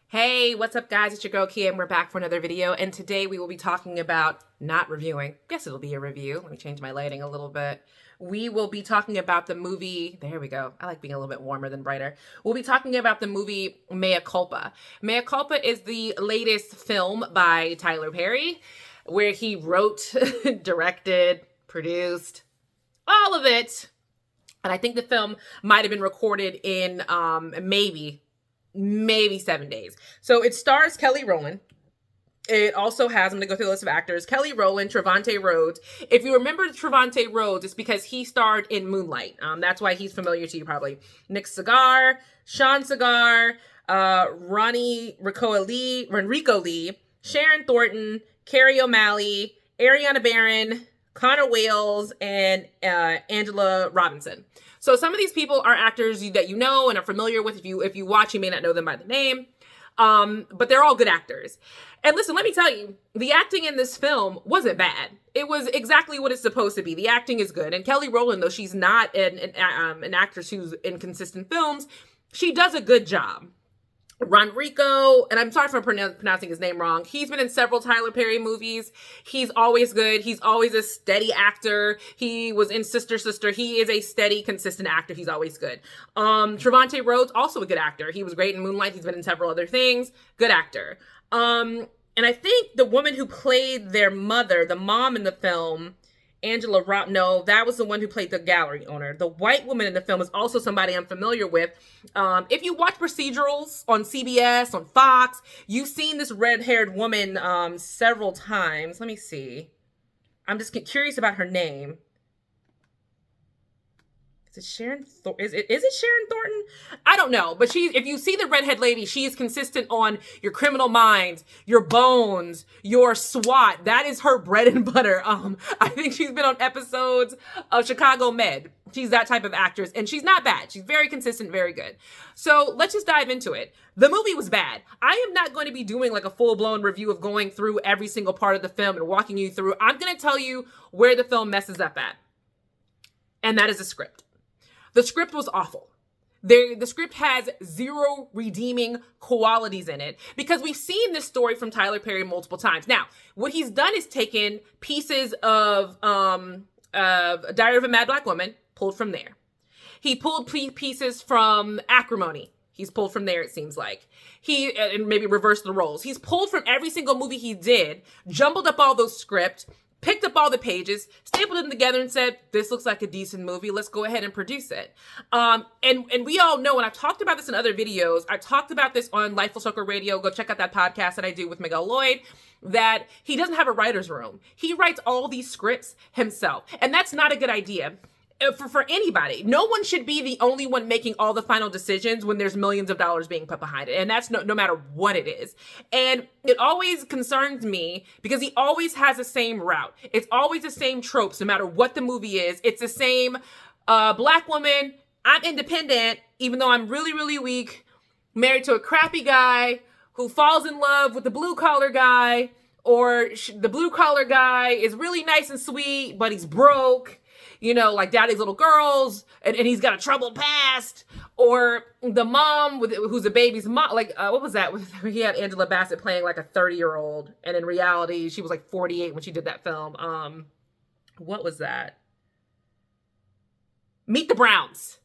Hey, what's up, guys? It's your girl Kia, and we're back for another video. And today we will be talking about, not reviewing, guess it'll be a review. Let me change my lighting a little bit. We will be talking about the movie, there we go. I like being a little bit warmer than brighter. We'll be talking about the movie Mea Culpa. Mea Culpa is the latest film by Tyler Perry, where he wrote, directed, produced, all of it. And I think the film might have been recorded in maybe 7 days. So it stars Kelly Rowland. It also has, I'm going to go through the list of actors, Kelly Rowland, Trevante Rhodes. If you remember Trevante Rhodes, it's because he starred in Moonlight. That's why he's familiar to you probably. Nick Segar, Sean Segar, Enrico Lee, Sharon Thornton, Carrie O'Malley, Ariana Barron, Connor Wales, and Angela Robinson. So some of these people are actors that you know and are familiar with. If you watch, you may not know them by the name. But they're all good actors. And listen, let me tell you, the acting in this film wasn't bad. It was exactly what it's supposed to be. The acting is good. And Kelly Rowland, though she's not an actress who's in consistent films, she does a good job. Ronrico, and I'm sorry for pronouncing his name wrong. He's been in several Tyler Perry movies. He's always good. He's always a steady actor. He was in Sister Sister. He is a steady, consistent actor. He's always good. Trevante Rhodes, also a good actor. He was great in Moonlight. He's been in several other things. Good actor. And I think the woman who played their mother, the mom in the film, no, that was the one who played the gallery owner. The white woman in the film is also somebody I'm familiar with. If you watch procedurals on CBS, on Fox, you've seen this red-haired woman several times. Let me see. I'm just curious about her name. Is it Sharon is it Sharon Thornton? I don't know, but if you see the redhead lady, she is consistent on your Criminal Minds, your Bones, your SWAT. That is her bread and butter. I think she's been on episodes of Chicago Med. She's that type of actress, and she's not bad. She's very consistent, very good. So let's just dive into it. The movie was bad. I am not going to be doing like a full-blown review of going through every single part of the film and walking you through. I'm going to tell you where the film messes up at, and that is the script. The script was awful. The script has zero redeeming qualities in it because we've seen this story from Tyler Perry multiple times. Now, what he's done is taken pieces of Diary of a Mad Black Woman, pulled from there. He pulled pieces from Acrimony. He's pulled from there, it seems like. And maybe reversed the roles. He's pulled from every single movie he did, jumbled up all those scripts, picked up all the pages, stapled them together and said, this looks like a decent movie. Let's go ahead and produce it. And we all know, and I've talked about this in other videos. I talked about this on Life Full Circle Radio. Go check out that podcast that I do with Miguel Lloyd, that he doesn't have a writer's room. He writes all these scripts himself. And that's not a good idea. For anybody. No one should be the only one making all the final decisions when there's millions of dollars being put behind it. And that's no matter what it is. And it always concerns me because he always has the same route. It's always the same tropes, no matter what the movie is. It's the same black woman. I'm independent, even though I'm really, really weak, married to a crappy guy who falls in love with the blue collar guy, or the blue collar guy is really nice and sweet, but he's broke. You know, like Daddy's Little Girls, and he's got a troubled past, or the mom who's a baby's mom. Like, what was that? He had Angela Bassett playing like a 30-year-old, and in reality, she was like 48 when she did that film. What was that? Meet the Browns.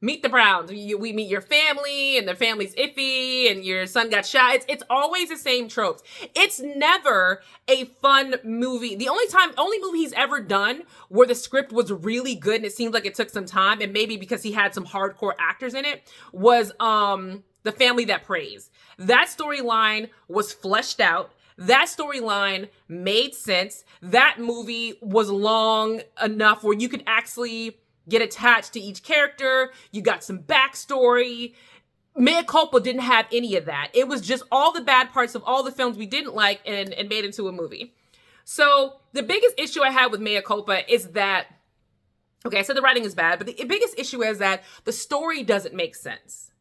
Meet the Browns. We meet your family, and their family's iffy, and your son got shot. It's always the same tropes. It's never a fun movie. The only movie he's ever done where the script was really good and it seemed like it took some time, and maybe because he had some hardcore actors in it, was The Family That Prays. That storyline was fleshed out. That storyline made sense. That movie was long enough where you could actually get attached to each character. You got some backstory. Mea Culpa didn't have any of that. It was just all the bad parts of all the films we didn't like and made into a movie. So the biggest issue I have with Mea Culpa is that, okay, I said the writing is bad, but the biggest issue is that the story doesn't make sense.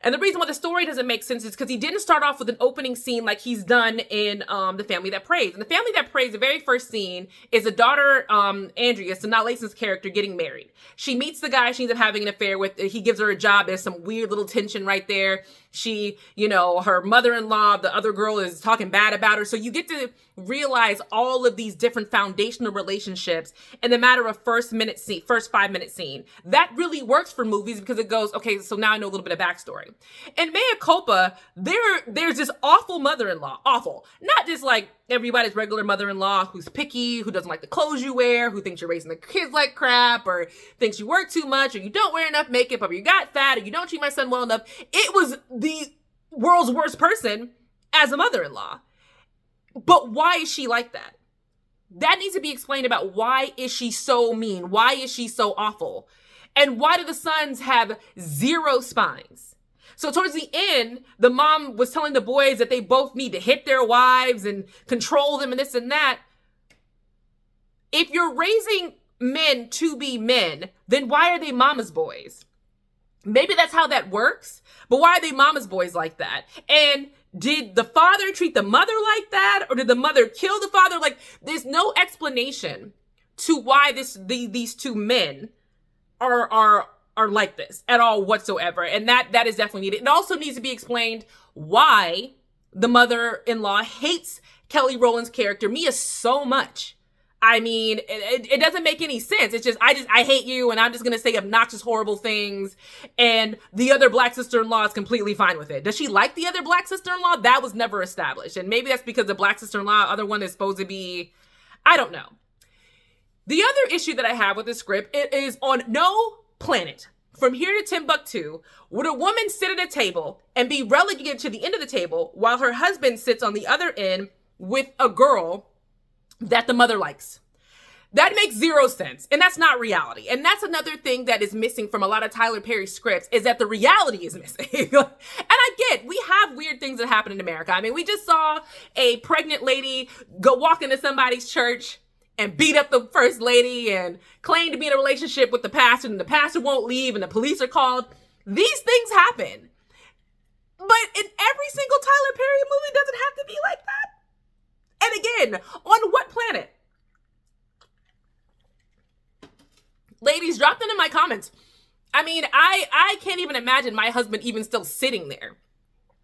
And the reason why the story doesn't make sense is because he didn't start off with an opening scene like he's done in The Family That Prays. In The Family That Prays, the very first scene is a daughter, Andrea, Sanaa Lathan's character, getting married. She meets the guy she ends up having an affair with. He gives her a job. There's some weird little tension right there. She, her mother-in-law, the other girl, is talking bad about her. So you get to realize all of these different foundational relationships in the matter of first 5-minute scene. That really works for movies because it goes, okay, so now I know a little bit of backstory. And Mea Culpa, there's this awful mother-in-law, awful. Not just like everybody's regular mother-in-law who's picky, who doesn't like the clothes you wear, who thinks you're raising the kids like crap, or thinks you work too much, or you don't wear enough makeup, or you got fat, or you don't treat my son well enough. It was the world's worst person as a mother-in-law. But why is she like that? That needs to be explained about why is she so mean? Why is she so awful? And why do the sons have 0 spines? So towards the end, the mom was telling the boys that they both need to hit their wives and control them and this and that. If you're raising men to be men, then why are they mama's boys? Maybe that's how that works, but why are they mama's boys like that? And did the father treat the mother like that? Or did the mother kill the father? Like, there's no explanation to why these two men are like this at all whatsoever. And that is definitely needed. It also needs to be explained why the mother-in-law hates Kelly Rowland's character, Mia, so much. I mean, it doesn't make any sense. It's just, I hate you, and I'm just going to say obnoxious, horrible things. And the other black sister-in-law is completely fine with it. Does she like the other black sister-in-law? That was never established. And maybe that's because the black sister-in-law, other one is supposed to be, I don't know. The other issue that I have with the script, it is on no planet from here to Timbuktu would a woman sit at a table and be relegated to the end of the table while her husband sits on the other end with a girl that the mother likes. That makes 0 sense. And that's not reality. And that's another thing that is missing from a lot of Tyler Perry scripts, is that the reality is missing. And I get, we have weird things that happen in America. I mean, we just saw a pregnant lady go walk into somebody's church and beat up the first lady and claim to be in a relationship with the pastor, and the pastor won't leave and the police are called. These things happen. But in every single Tyler Perry movie, does it have to be like that? And again, on what planet? Ladies, drop them in my comments. I mean, I can't even imagine my husband even still sitting there.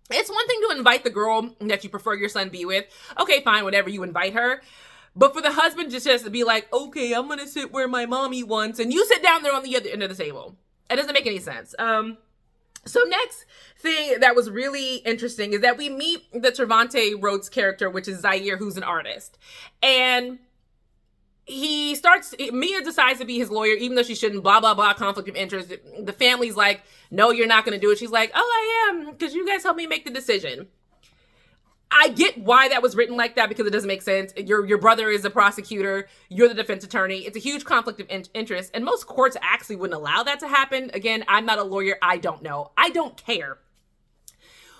It's one thing to invite the girl that you prefer your son be with. Okay, fine, whatever, you invite her. But for the husband just to be like, okay, I'm going to sit where my mommy wants, and you sit down there on the other end of the table. It doesn't make any sense. So next thing that was really interesting is that we meet the Trevante Rhodes character, which is Zaire, who's an artist. And Mia decides to be his lawyer, even though she shouldn't, blah, blah, blah, conflict of interest. The family's like, no, you're not going to do it. She's like, oh, I am, because you guys helped me make the decision. I get why that was written like that, because it doesn't make sense. Your brother is a prosecutor. You're the defense attorney. It's a huge conflict of interest. And most courts actually wouldn't allow that to happen. Again, I'm not a lawyer. I don't know. I don't care.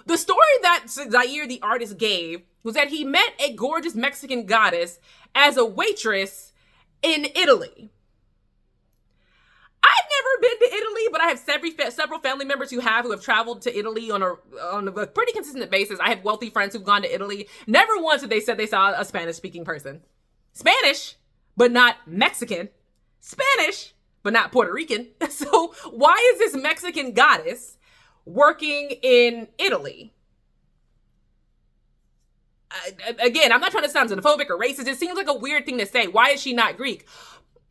The story that Zaire, the artist, gave was that he met a gorgeous Mexican goddess as a waitress in Italy. I've never been to Italy, but I have several family members who have traveled to Italy on a pretty consistent basis. I have wealthy friends who've gone to Italy. Never once have they said they saw a Spanish-speaking person. Spanish, but not Mexican. Spanish, but not Puerto Rican. So why is this Mexican goddess working in Italy? Again, I'm not trying to sound xenophobic or racist. It seems like a weird thing to say. Why is she not Greek?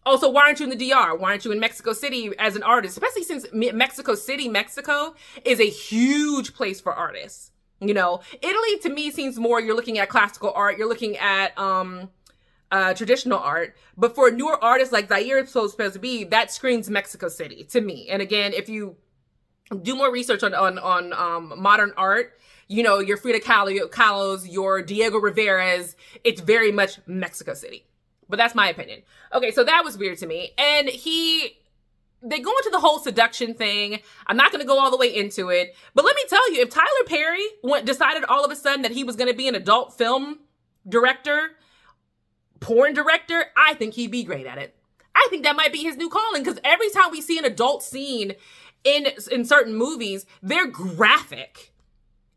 Also, why aren't you in the DR? Why aren't you in Mexico City as an artist? Especially since Mexico City, Mexico is a huge place for artists. You know, Italy to me seems more, you're looking at classical art, you're looking at traditional art. But for a newer artist like Zaire is supposed to be, that screams Mexico City to me. And again, if you do more research on modern art, you know, your Frida Kahlo's, your Diego Rivera's, it's very much Mexico City. But that's my opinion. Okay, so that was weird to me. And they go into the whole seduction thing. I'm not going to go all the way into it. But let me tell you, if Tyler Perry decided all of a sudden that he was going to be an adult film director, porn director, I think he'd be great at it. I think that might be his new calling, because every time we see an adult scene in certain movies, they're graphic.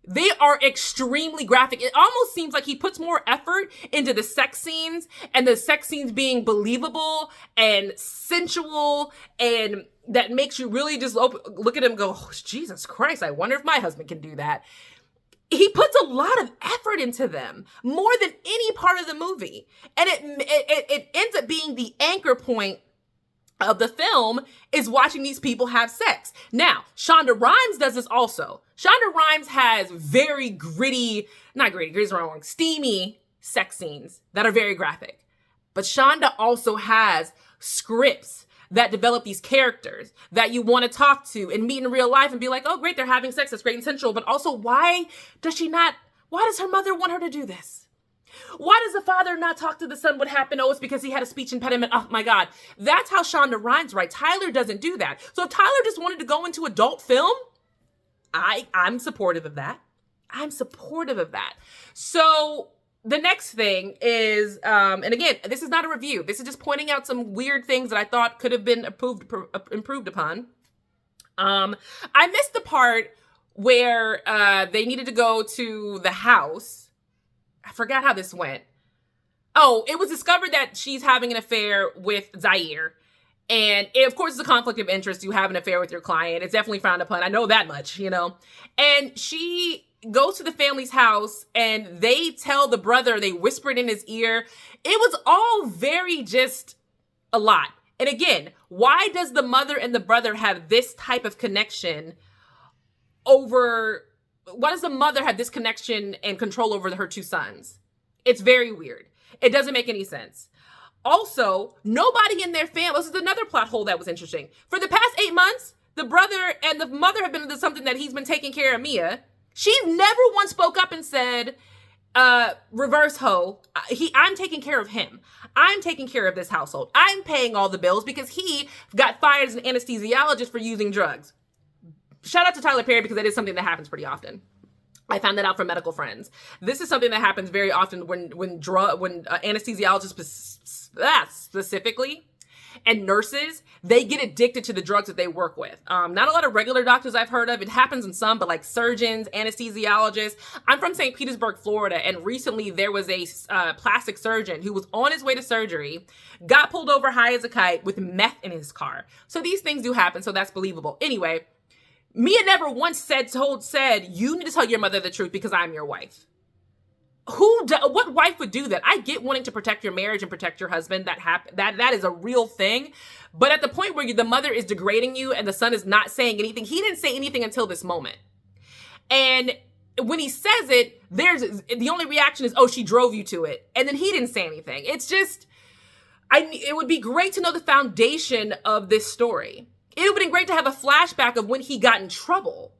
They are extremely graphic. It almost seems like he puts more effort into the sex scenes and the sex scenes being believable and sensual, and that makes you really just look at him and go, oh, Jesus Christ, I wonder if my husband can do that. He puts a lot of effort into them, more than any part of the movie. And it ends up being the anchor point of the film, is watching these people have sex. Now, Shonda Rhimes does this also. Shonda Rhimes has very steamy sex scenes that are very graphic. But Shonda also has scripts that develop these characters that you want to talk to and meet in real life and be like, oh, great, they're having sex. That's great and sensual. But also, why does her mother want her to do this? Why does the father not talk to the son? What happened? Oh, it's because he had a speech impediment. Oh my God. That's how Shonda Rhimes writes. Tyler doesn't do that. So if Tyler just wanted to go into adult film, I'm supportive of that. I'm supportive of that. So the next thing is, and again, this is not a review. This is just pointing out some weird things that I thought could have been improved upon. I missed the part where they needed to go to the house. I forgot how this went. Oh, it was discovered that she's having an affair with Zaire. And it, of course, it's a conflict of interest. You have an affair with your client. It's definitely frowned upon. I know that much, And she goes to the family's house and they tell the brother, they whispered in his ear. It was all very just a lot. And again, why does the mother and the brother have this type of connection why does the mother have this connection and control over her two sons? It's very weird. It doesn't make any sense. Also, nobody in their family, this is another plot hole that was interesting. For the past 8 months, the brother and the mother have been into something that he's been taking care of Mia. She never once spoke up and said, reverse ho, I'm taking care of him. I'm taking care of this household. I'm paying all the bills because he got fired as an anesthesiologist for using drugs. Shout out to Tyler Perry, because that is something that happens pretty often. I found that out from medical friends. This is something that happens very often when anesthesiologists specifically and nurses, they get addicted to the drugs that they work with. Not a lot of regular doctors I've heard of. It happens in some, but like surgeons, anesthesiologists. I'm from St. Petersburg, Florida, and recently there was a plastic surgeon who was on his way to surgery, got pulled over high as a kite with meth in his car. So these things do happen, so that's believable. Anyway, Mia never once said, you need to tell your mother the truth because I'm your wife. What wife would do that? I get wanting to protect your marriage and protect your husband. That is a real thing. But at the point where the mother is degrading you and the son is not saying anything, he didn't say anything until this moment. And when he says it, the only reaction is, oh, she drove you to it. And then he didn't say anything. It's just, it would be great to know the foundation of this story. It would have been great to have a flashback of when he got in trouble.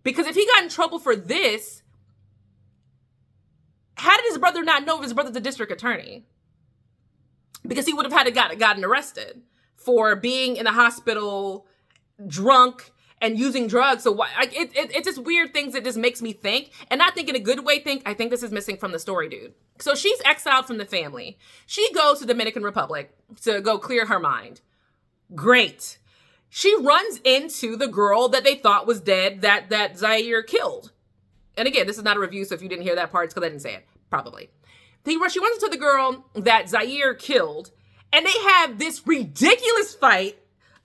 Because if he got in trouble for this, how did his brother not know if his brother's a district attorney? Because he would have had to gotten arrested for being in the hospital drunk and using drugs. So it's just weird things that just makes me think, and not think in a good way, I think this is missing from the story, dude. So she's exiled from the family. She goes to the Dominican Republic to go clear her mind. Great. She runs into the girl that they thought was dead that Zaire killed. And again, this is not a review, so if you didn't hear that part, it's because I didn't say it. Probably. She runs into the girl that Zaire killed, and they have this ridiculous fight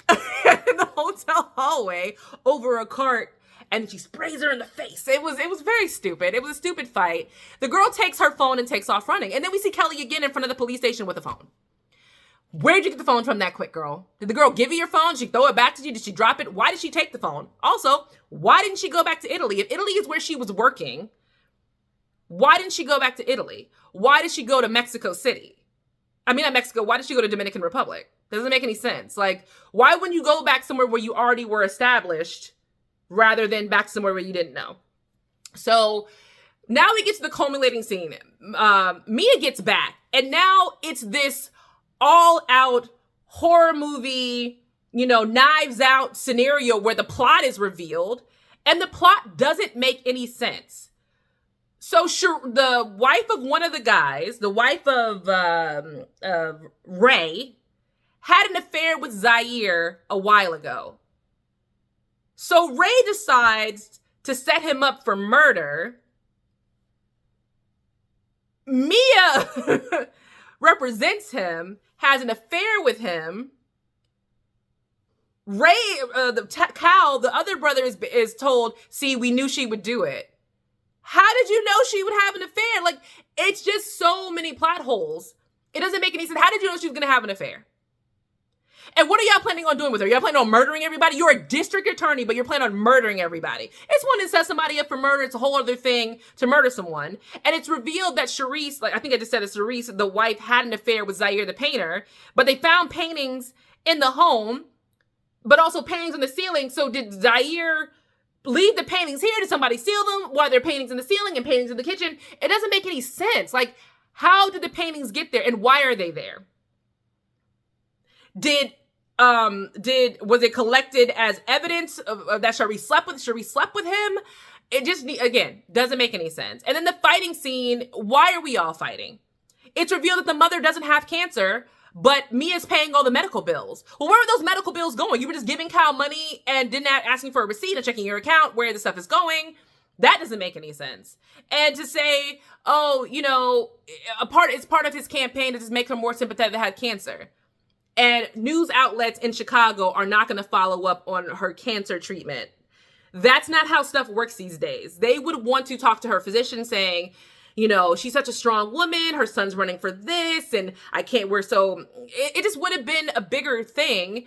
in the hotel hallway over a cart, and she sprays her in the face. It was very stupid. It was a stupid fight. The girl takes her phone and takes off running. And then we see Kelly again in front of the police station with a phone. Where'd you get the phone from that quick, girl? Did the girl give you your phone? Did she throw it back to you? Did she drop it? Why did she take the phone? Also, why didn't she go back to Italy? If Italy is where she was working, why didn't she go back to Italy? Why did she go to Mexico City? I mean, not Mexico. Why did she go to Dominican Republic? Doesn't make any sense. Like, why wouldn't you go back somewhere where you already were established rather than back somewhere where you didn't know? So now we get to the culminating scene. Mia gets back, and now it's this all-out horror movie, Knives Out scenario where the plot is revealed, and the plot doesn't make any sense. So sure, the wife of one of the guys, the wife of Ray, had an affair with Zaire a while ago. So Ray decides to set him up for murder. Mia represents him, has an affair with him. Ray, Cal, the other brother, is told, see, we knew she would do it. How did you know she would have an affair? Like, it's just so many plot holes. It doesn't make any sense. How did you know she was going to have an affair? And what are y'all planning on doing with her? Y'all planning on murdering everybody? You're a district attorney, but you're planning on murdering everybody. It's one that sets somebody up for murder. It's a whole other thing to murder someone. And it's revealed that Charisse, like I think I just said it, Charisse, the wife, had an affair with Zaire the painter, but they found paintings in the home, but also paintings on the ceiling. So did Zaire leave the paintings here? Did somebody steal them? Why there are paintings in the ceiling and paintings in the kitchen? It doesn't make any sense. Like, how did the paintings get there and why are they there? Was it collected as evidence of that Charisse slept with him? It just, again, doesn't make any sense. And then the fighting scene, why are we all fighting? It's revealed that the mother doesn't have cancer, but Mia's paying all the medical bills. Well, where were those medical bills going? You were just giving Cal money and didn't asking for a receipt and checking your account where the stuff is going. That doesn't make any sense. And to say, oh, you know, it's part of his campaign to just make her more sympathetic that had cancer. And news outlets in Chicago are not going to follow up on her cancer treatment. That's not how stuff works these days. They would want to talk to her physician saying, you know, she's such a strong woman. Her son's running for this and it just would have been a bigger thing.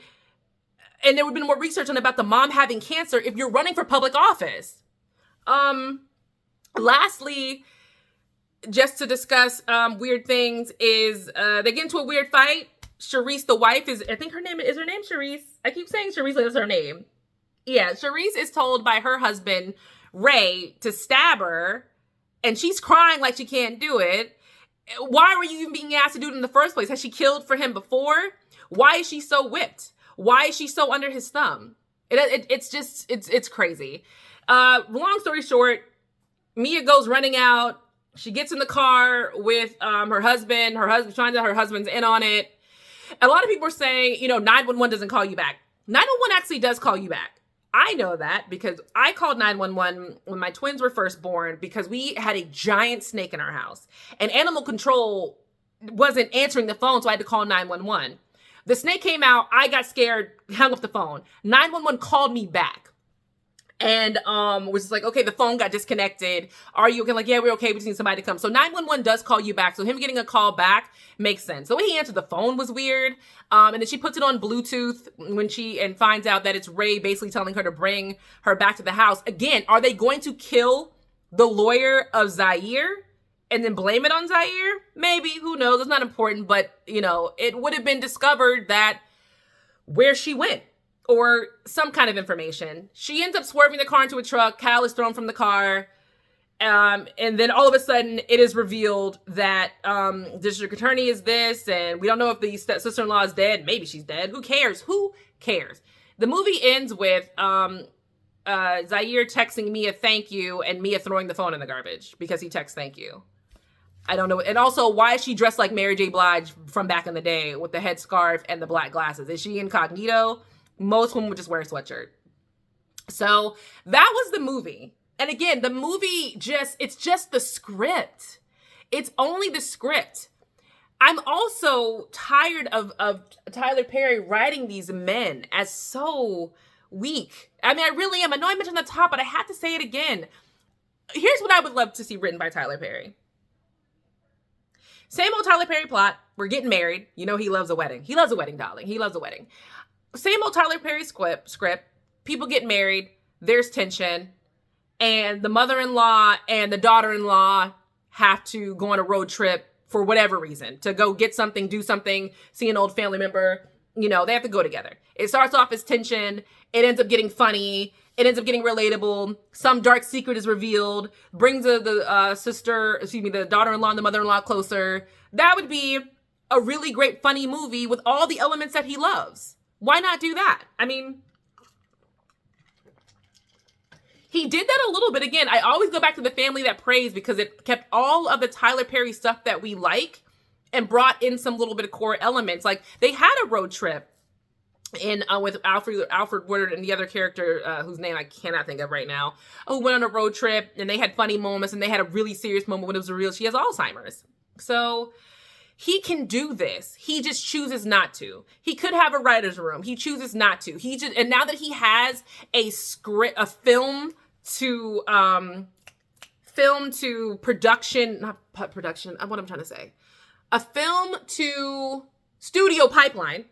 And there would have been more research on about the mom having cancer if you're running for public office. Lastly, just to discuss weird things is they get into a weird fight. Charisse, the wife, I think her name Charisse? I keep saying Charisse like that's her name. Yeah, Charisse is told by her husband, Ray, to stab her, and she's crying like she can't do it. Why were you even being asked to do it in the first place? Has she killed for him before? Why is she so whipped? Why is she so under his thumb? It's crazy. Long story short, Mia goes running out. She gets in the car with her husband. Finds out her husband's in on it. A lot of people are saying, you know, 911 doesn't call you back. 911 actually does call you back. I know that because I called 911 when my twins were first born because we had a giant snake in our house. And animal control wasn't answering the phone, so I had to call 911. The snake came out. I got scared, hung up the phone. 911 called me back. And was just like, okay, the phone got disconnected. Are you okay? Like, yeah, we're okay. We just need somebody to come. So 911 does call you back. So him getting a call back makes sense. The way he answered the phone was weird. And then she puts it on Bluetooth and finds out that it's Ray basically telling her to bring her back to the house. Again, are they going to kill the lawyer of Zaire and then blame it on Zaire? Maybe, who knows? It's not important, but you know, it would have been discovered that where she went. Or some kind of information. She ends up swerving the car into a truck. Cal is thrown from the car. And then all of a sudden, it is revealed that district attorney is this. And we don't know if the sister-in-law is dead. Maybe she's dead. Who cares? Who cares? The movie ends with Zaire texting Mia thank you and Mia throwing the phone in the garbage because he texts thank you. I don't know. And also, why is she dressed like Mary J. Blige from back in the day with the headscarf and the black glasses? Is she incognito? Most women would just wear a sweatshirt. So that was the movie. And again, the movie it's just the script. It's only the script. I'm also tired of Tyler Perry writing these men as so weak. I mean, I really am. I know I mentioned at the top, but I have to say it again. Here's what I would love to see written by Tyler Perry. Same old Tyler Perry plot. We're getting married. You know, he loves a wedding. He loves a wedding, darling. He loves a wedding. Same old Tyler Perry script. People get married. There's tension. And the mother-in-law and the daughter-in-law have to go on a road trip for whatever reason. To go get something, do something, see an old family member. You know, they have to go together. It starts off as tension. It ends up getting funny. It ends up getting relatable. Some dark secret is revealed. Brings the daughter-in-law and the mother-in-law closer. That would be a really great, funny movie with all the elements that he loves. Why not do that? I mean, he did that a little bit. Again, I always go back to The Family That Prays because it kept all of the Tyler Perry stuff that we like and brought in some little bit of core elements. Like, they had a road trip in with Alfred Woodard and the other character whose name I cannot think of right now, who went on a road trip and they had funny moments and they had a really serious moment when it was real. She has Alzheimer's. So he can do this. He just chooses not to. He could have a writer's room. He chooses not to. And now that he has a script, a film to production, not production, what I'm trying to say, a film to studio pipeline.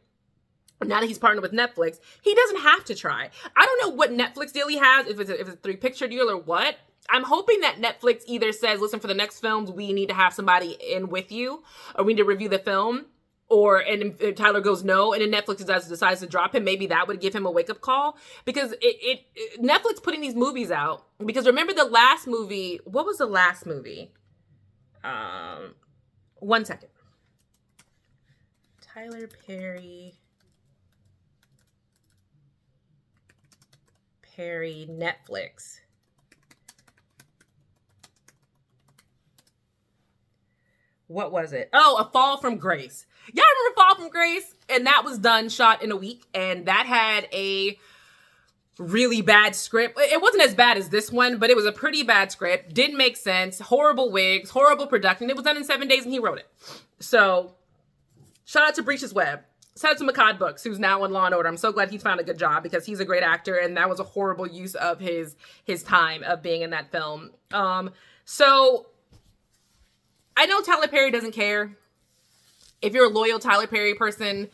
Now that he's partnered with Netflix, he doesn't have to try. I don't know what Netflix deal he has, if it's a 3-picture deal or what. I'm hoping that Netflix either says, listen, for the next films, we need to have somebody in with you, or we need to review the film, and if Tyler goes no, and then Netflix decides to drop him, maybe that would give him a wake-up call. Because Netflix putting these movies out, because remember the last movie, what was the last movie? 1 second. Tyler Perry Netflix. What was it? Oh, A Fall from Grace. Y'all remember Fall from Grace? And that was shot in a week. And that had a really bad script. It wasn't as bad as this one, but it was a pretty bad script. Didn't make sense. Horrible wigs, horrible production. It was done in 7 days and he wrote it. So shout out to Breaches Webb. Shout out to Makad Books, who's now on Law & Order. I'm so glad he's found a good job because he's a great actor and that was a horrible use of his time of being in that film. So I know Tyler Perry doesn't care. If you're a loyal Tyler Perry person,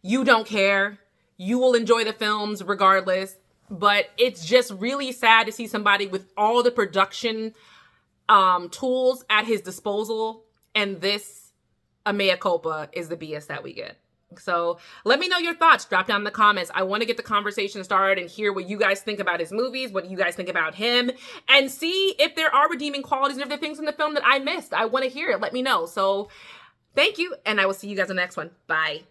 you don't care. You will enjoy the films regardless. But it's just really sad to see somebody with all the production tools at his disposal, and this, a mea culpa, is the BS that we get. So let me know your thoughts. Drop down in the comments. I want to get the conversation started and hear what you guys think about his movies, what you guys think about him, and see if there are redeeming qualities and if there are things in the film that I missed. I want to hear it. Let me know. So thank you, and I will see you guys in the next one. Bye.